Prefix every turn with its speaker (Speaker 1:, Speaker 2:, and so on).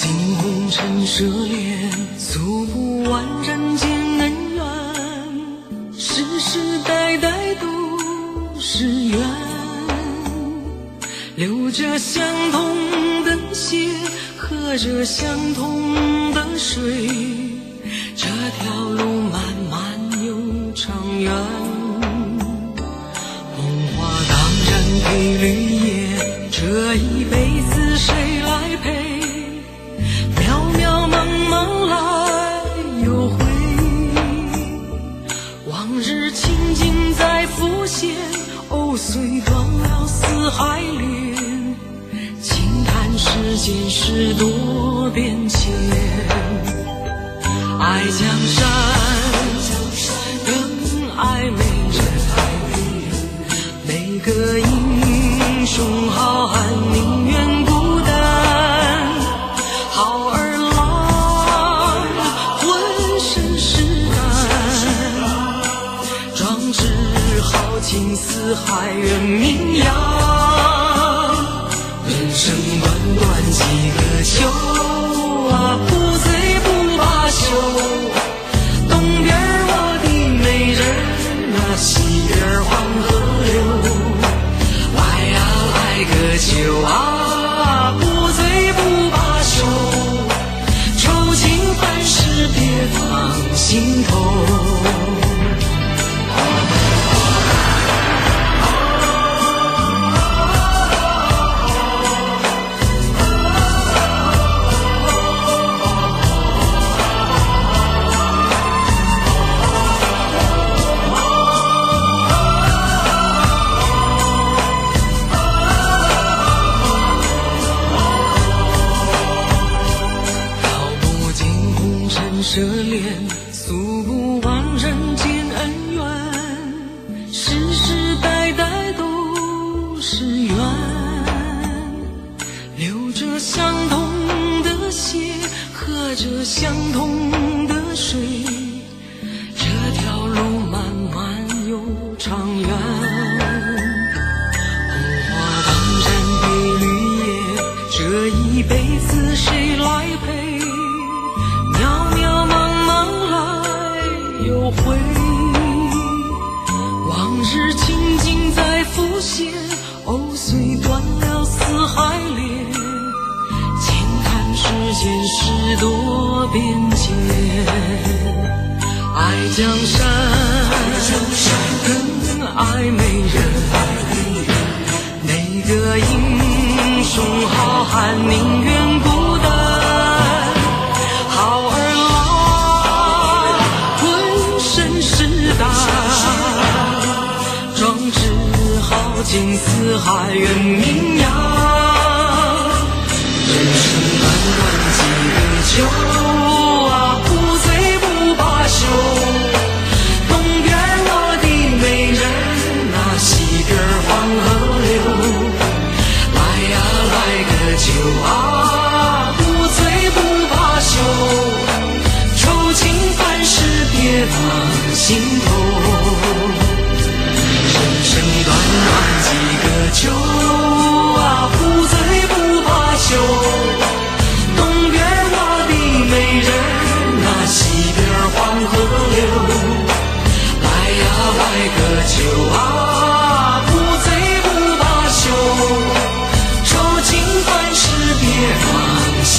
Speaker 1: 尽红尘奢恋，诉不完人间恩怨，世世代代都是缘，流着相同的血，喝着相同的水，这条路漫漫又长远。红花当然配绿叶，这一辈子谁来陪？渺渺茫茫来又回，往日情景在浮现，藕虽断了丝还连，轻叹世间事多变迁。爱江山更爱美人，每个英雄好汉宁愿孤单，好儿郎浑身是胆，壮志豪情四海远名扬。人生短短几个秋啊，不醉不罢休。东边我的美人啊，西边黄河流。来呀来个秋啊，不醉不罢休。愁情烦事别放心头。奢恋，诉不完人间恩怨，世世代代都是缘，流着相同的血，喝着相同的水，这条路漫漫又长远。红花当然配绿叶，这一辈子谁来陪？又回，往日情景在浮现，藕虽断了丝还连，轻叹世间事多变迁。爱江山更爱美人，哪个英雄好汉宁愿孤单，好儿壮志豪情四海远名扬。人生短短几个秋啊，不醉不罢休。东边我的美人啊，西边黄河流。来呀来个秋啊，不醉不罢休。愁情烦事别放心头。人生短短几个秋啊，不醉不罢休。东边我的美人啊，西边黄河流。来呀来个秋啊，不醉不罢休。愁情烦事别放心